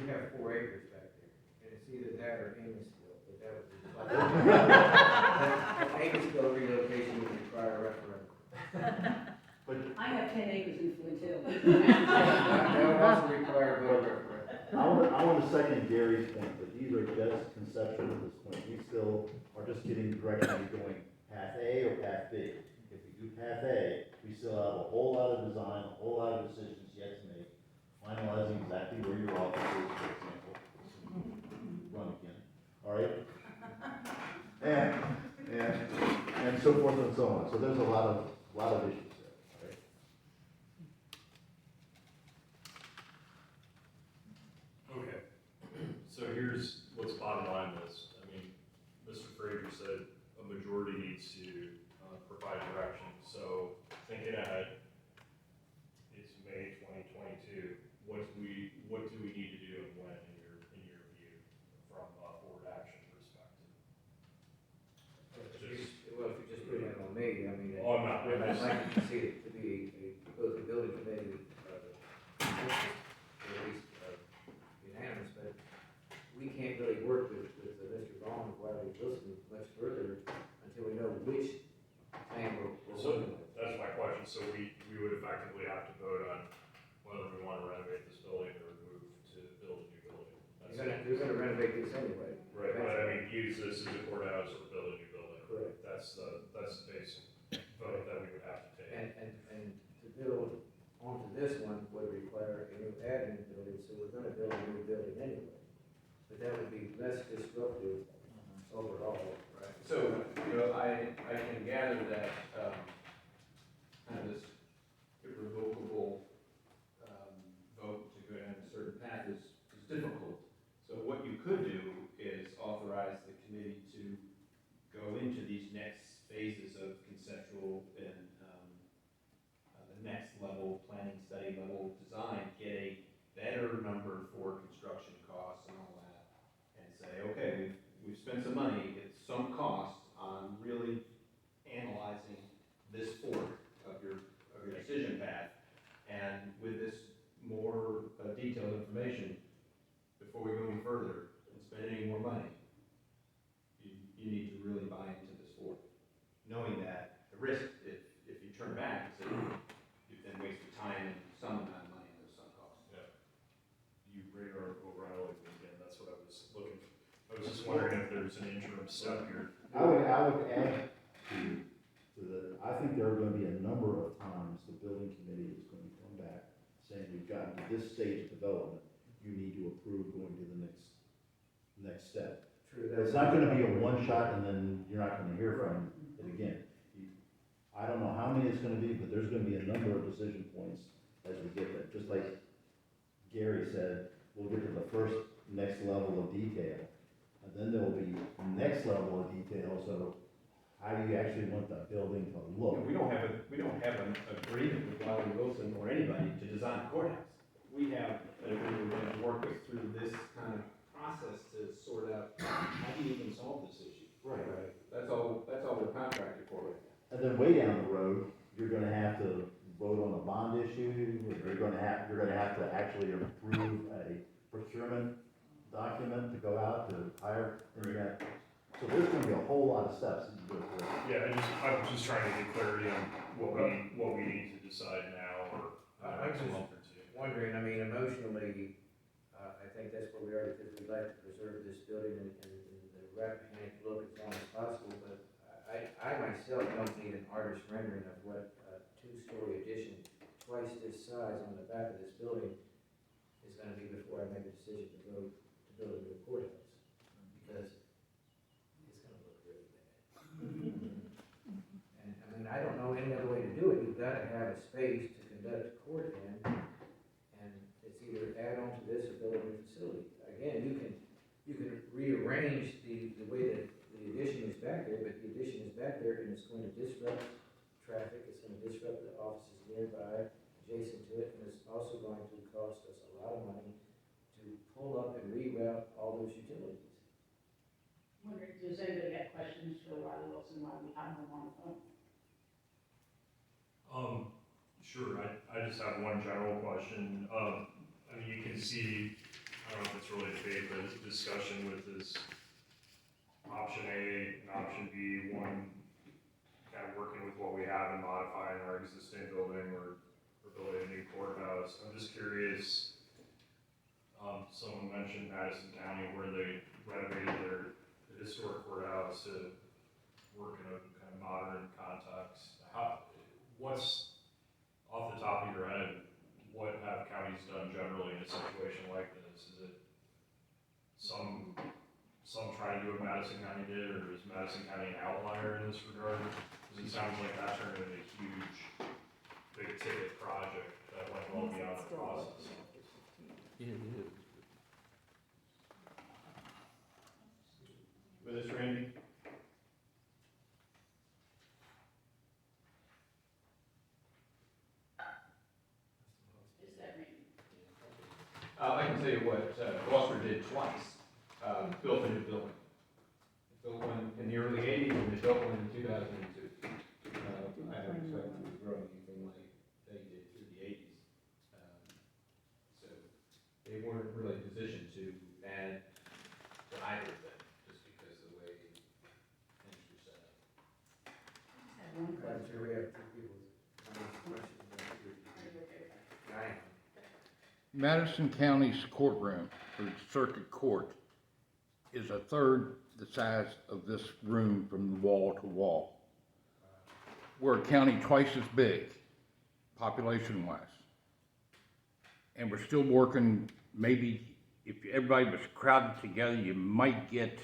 We have 4 acres back there, and it's either that or Amosville, but that would be. Amosville relocation would require a referendum. But I have 10 acres in Flint Hill. That would also require a vote referendum. I want to second Gary's point, that these are just conceptual at this point. We still are just getting directionally going path A or path B. If we do path A, we still have a whole lot of design, a whole lot of decisions yet to make, finalizing exactly where your office is, for example. Run again, all right? And so forth and so on. So there's a lot of issues there, all right? Okay, so here's what's bottom line is, I mean, Mr. Frazier said a majority needs to provide direction, so thinking ahead, it's May 2022, what do we need to do and when in your view, from a board action perspective? Well, if you just put it on me, I mean, Oh, I'm not. I'd like to see it to be both the building committee, or at least unanimous, but we can't really work with Mr. Vaughn while he's listening much further until we know which thing we're So working with. that's my question, so we would effectively have to vote on whether we want to renovate this building or move to build a new building. You're gonna renovate this anyway. Right, but I mean, use this as a courthouse or build a new building. Correct. That's the basic vote that we would have to take. And to build onto this one would require a new admin building, so we're gonna build a new building anyway. But that would be less disruptive overall, right? So, I can gather that, kind of this irrevocable, vote to go down a certain path is difficult. So what you could do is authorize the committee to go into these next phases of conceptual and, the next level, planning study level design, get a better number for construction costs and all that, and say, okay, we've spent some money, it's some cost on really analyzing this fork of your decision path, and with this more detailed information, before we go any further and spend any more money, you need to really buy into this fork, knowing that the risk, if you turn back and say, you've then wasted time and some amount of money and there's some cost. Yeah. You radar O'Reilly again, that's what I was looking for. I was just wondering if there's an interim step here. I would add to the, I think there are going to be a number of times the building committee is going to come back saying, we've gotten to this stage of development, you need to approve going to the next step. True. It's not gonna be a one shot and then you're not gonna hear from it again. I don't know how many it's gonna be, but there's gonna be a number of decision points as we get there. Just like Gary said, we'll get to the first next level of detail. And then there will be next level of detail, so how do you actually want the building to look? We don't have an agreement with Wiley Wilson or anybody to design the courthouse. We have an agreement we're going to work with through this kind of process to sort out how do you even solve this issue. Right. That's all we're contracted for right now. And then way down the road, you're gonna have to vote on a bond issue, or you're gonna have to actually approve a procurement document to go out to hire. So there's gonna be a whole lot of steps that you go through. Yeah, I was just trying to get clarity on what we need to decide now or I was next just month or two. wondering, I mean, emotionally, I think that's where we are, because we'd like to preserve this building and the Rappahannock look as long as possible, but I myself don't need an artist rendering of what a 2-story addition, twice this size on the back of this building is gonna be before I make a decision to go to build a new courthouse, because it's gonna look really bad. And, I mean, I don't know any other way to do it. You've gotta have a space to conduct court in, and it's either add on to this or build a new facility. Again, you can rearrange the way that the addition is back there, but the addition is back there and it's going to disrupt traffic, it's gonna disrupt the offices nearby, adjacent to it, and it's also going to cost us a lot of money to pull up and reroute all those utilities. Wondering, does anybody have questions for Wiley Wilson while we have him on the phone? Sure, I just have one general question. I mean, you can see, don't know if it's really debate, but it's discussion with this option A and option B, one kind of working with what we have and modifying our existing building or building a new courthouse. I'm just curious, someone mentioned Madison County where they renovated their historic courthouse to work in a kind of modern context. What's, off the top of your head, what have counties done generally in a situation like this? Is it some try to do what Madison County did, or is Madison County an outlier in this regard? Because it sounds like that turned into a huge, big ticket project that went well beyond the process. With us, Randy? Is that right? I can tell you what, Gloucester did twice, built a new building. Built one in the early eighties and they built one in 2002. I don't expect it to grow anything like they did through the eighties. So they weren't really positioned to add to either of them, just because of the way things were set up. I have one I'm question. sure we have two people with questions. Are you okay with that? I am. Madison County's courtroom, or circuit court, is a third the size of this room from wall to wall. We're a county twice as big, population-wise. And we're still working, maybe if everybody was crowded together, you might get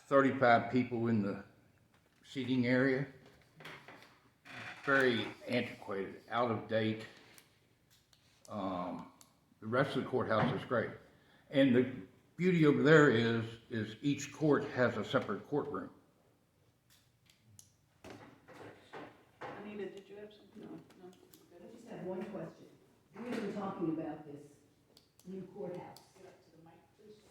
35 people in the seating area. Very antiquated, out of date. The rest of the courthouse is great. And the beauty over there is each court has a separate courtroom. Anita, did you have something? No. I just have one question. We've been talking about this new courthouse. Get up to the mic, please.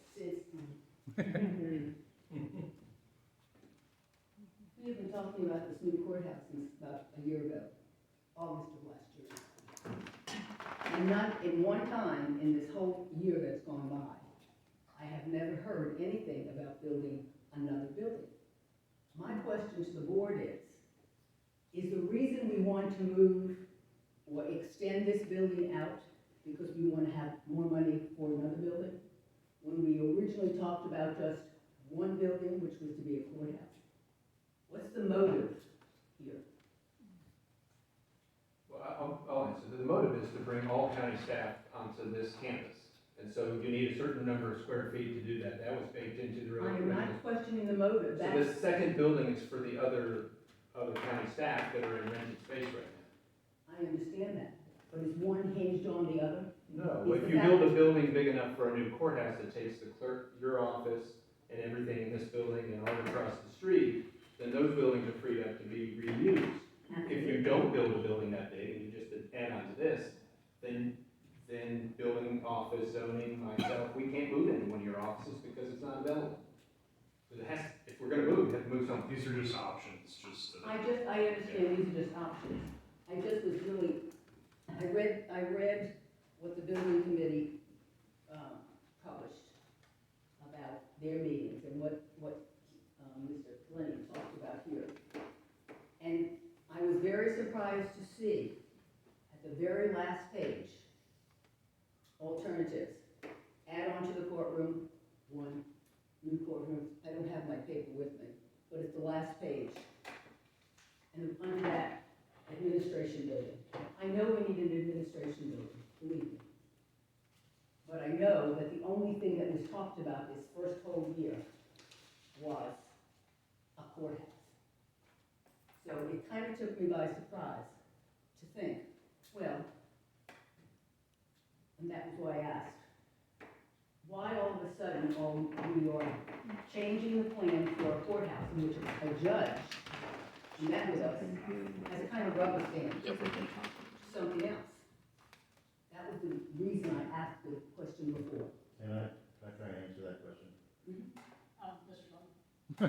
We've been talking about this new courthouse since about a year ago, August of last year. And not in one time in this whole year that's gone by, I have never heard anything about building another building. My question to the board is the reason we want to move or extend this building out because we want to have more money for another building? When we originally talked about just one building, which was to be a courthouse. What's the motive here? Well, I'll answer. The motive is to bring all county staff onto this campus. And so you need a certain number of square feet to do that. That was baked into the I am original. not questioning the motive. So That's, this second building is for the other county staff that are in rented space right now. I understand that, but is one hinged on the other? No, Is if the you fact- build a building big enough for a new courthouse that takes the clerk, your office, and everything in this building and all across the street, then those buildings are freed up to be reused. If you don't build a building that big and you just add on to this, then building, office, zoning, myself, we can't move any one of your offices because it's not available. Because it has, if we're gonna move, we have to move something. These are just options, just to. I understand these are just options. I just was really, I read what the building committee, published about their meetings and what Mr. Lenny talked about here. And I was very surprised to see at the very last page, alternatives. Add on to the courtroom, one, new courtroom. I don't have my paper with me, but it's the last page. And under that, administration building. I know we need an administration building, believe me. But I know that the only thing that was talked about this first whole year was a courthouse. So it kind of took me by surprise to think, well, and that was why I asked, why all of a sudden we are changing the plan for a courthouse in which a judge met with us as a kind of rubber stamp, something else? That was the reason I asked the question before. Can I try and answer that question? Mr. Long? I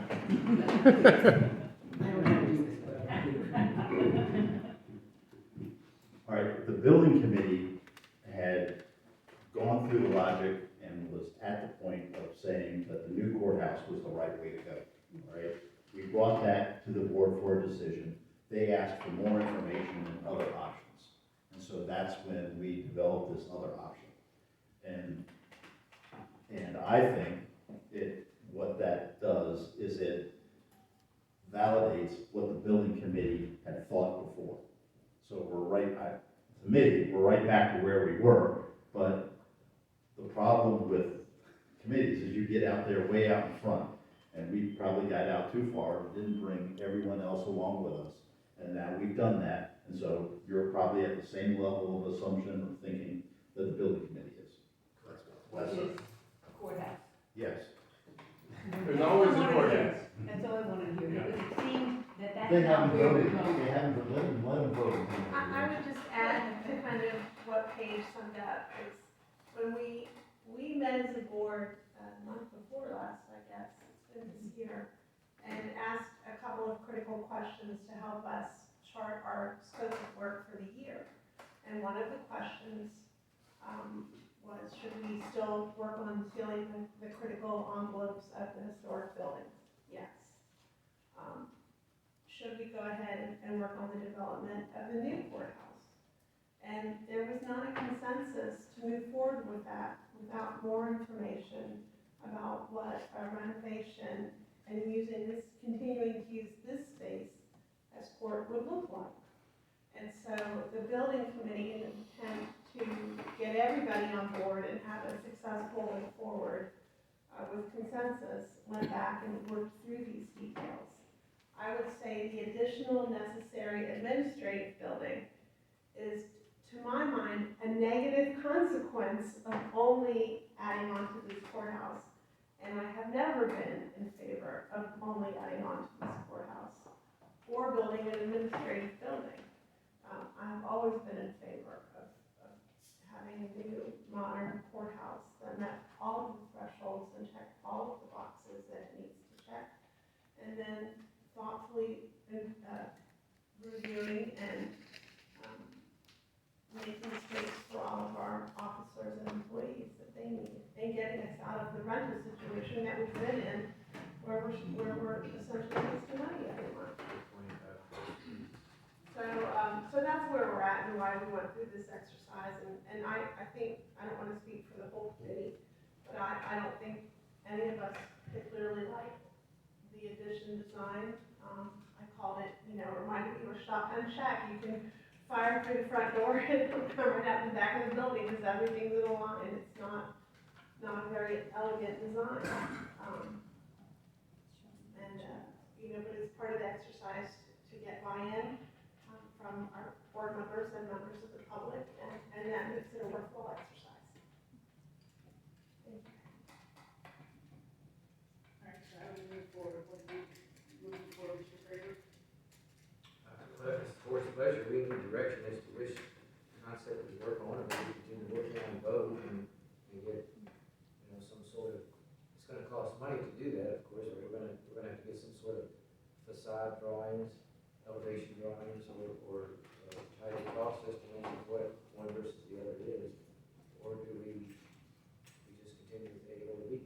don't know how to do this, but I'll do it. All right, the building committee had gone through the logic and was at the point of saying that the new courthouse was the right way to go, all right? We brought that to the board for a decision. They asked for more information and other options. And so that's when we developed this other option. And I think what that does is it validates what the building committee had thought before. So to me, we're right back to where we were, but the problem with committees is you get out there way out in front, and we probably got out too far, didn't bring everyone else along with us, and now we've done that, and so you're probably at the same level of assumption or thinking that the building committee is. Which is courthouse. Yes. There's always a courthouse. That's all I wanna hear, because it seems that that's They not haven't where we're voted, going. they haven't, let them vote. I would just add to kind of what Paige summed up, is when we met as a board, a month before last, I guess, it's been this year, and asked a couple of critical questions to help us chart our scope of work for the year. And one of the questions was, should we still work on filling the critical envelopes of the historic buildings? Yes. Should we go ahead and work on the development of the new courthouse? And there was not a consensus to move forward with that without more information about what a renovation and continuing to use this space as court would look like. And so the building committee, in an attempt to get everybody on board and have a successful way forward with consensus, went back and worked through these details. I would say the additional necessary administrative building is, to my mind, a negative consequence of only adding on to this courthouse. And I have never been in favor of only adding on to this courthouse or building an administrative building. I've always been in favor of having a new modern courthouse that met all of the thresholds and checked all of the boxes that it needs to check. And then thoughtfully reviewing and making space for all of our officers and employees that they need, and getting us out of the rental situation that we've been in, where we're essentially wasting money every month. So that's where we're at and why we went through this exercise, and I think, I don't want to speak for the whole committee, but I don't think any of us particularly like the addition design. I called it, reminded me of a shotgun shack. You can fire through the front door and come right out the back of the building because everything's in a line. It's not a very elegant design. But it's part of the exercise to get buy-in from our board members and members of the public, and that makes it a worthwhile exercise. Thank you. All right, so how do we move forward? What are we moving forward, Mr. Fraser? Well, if it's the board's pleasure, we need direction as to which concept we work on, and we continue working on both and get, some sort of, it's gonna cost money to do that, of course, but we're gonna have to get some sort of facade drawings, elevation drawings, or type of cost estimate of what one versus the other is, or do we just continue with A or B?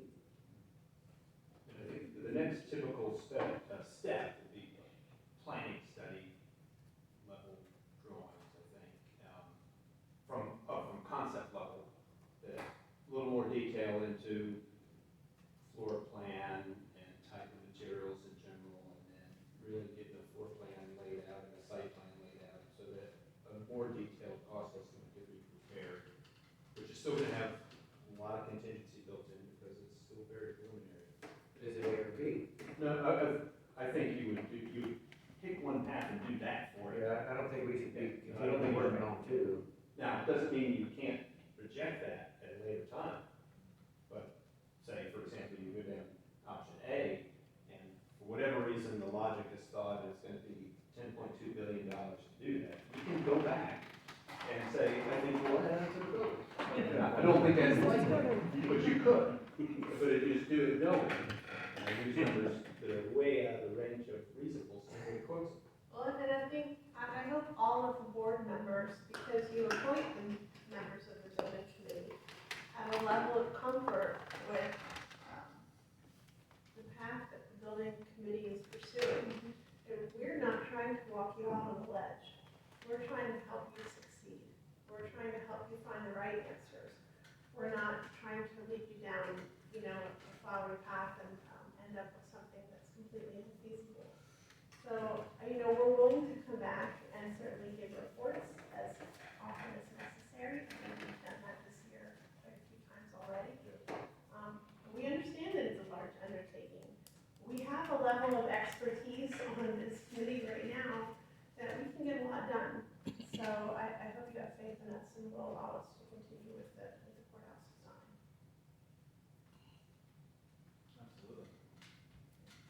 And I think the next typical step would be planning study level drawings, I think, from concept level, a little more detail into floor plan and type of materials in general, and then really get the floor plan laid out and the site plan laid out, so that a more detailed cost estimate can be prepared, which is still gonna have a lot of contingency built in because it's still very preliminary. Is it A or B? No, I think you would pick one path and do that for it. Yeah, I don't think we should be I don't think continuing working on two. Now, it doesn't mean you can't reject that at a later time, but say, for example, you go down option A, and for whatever reason, the logic has thought it's gonna be $10.2 billion to do that, you can go back and say, I think we'll add it to the building. I don't think that's likely, but you could, but it just do it knowing, and I use numbers that are way out of the range of reasonable, so it quotes. Well, and I hope all of the board members, because you appoint the members of the building committee, level of comfort with the path that the building committee is pursuing. And we're not trying to walk you out on the ledge. We're trying to help you succeed. We're trying to help you find the right answers. We're not trying to lead you down, a flowery path and end up with something that's completely infeasible. So, we're willing to come back and certainly give reports as often as necessary. I think we've done that this year quite a few times already. We understand that it's a large undertaking. We have a level of expertise on this committee right now that we can get a lot done. So I hope you have faith in us and will allow us to continue with the courthouse design. Absolutely.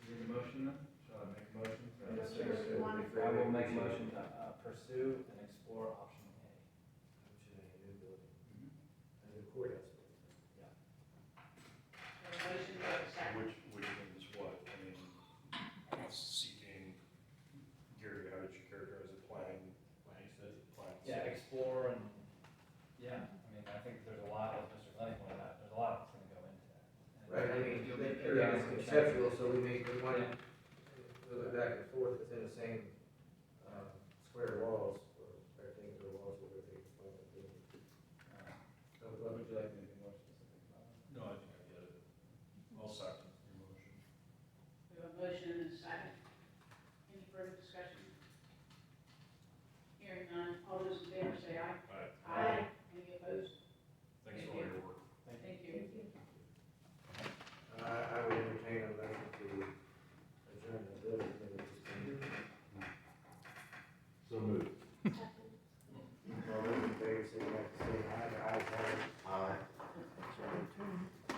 You need a motion then? Shall I make a motion? I'm not sure if you want to. I will make a motion to pursue and explore option A. Option A, new building, a new courthouse building. A motion, do I have a second? Which means what? I mean, seeking, Gary, how did you characterize it, planning? Planning study. Planning. Yeah, explore and, I think there's a lot, as Mr. Glenn pointed out, there's a lot that's gonna go into that. And Right, I mean, you'll be again, it's periodic conceptual, so we want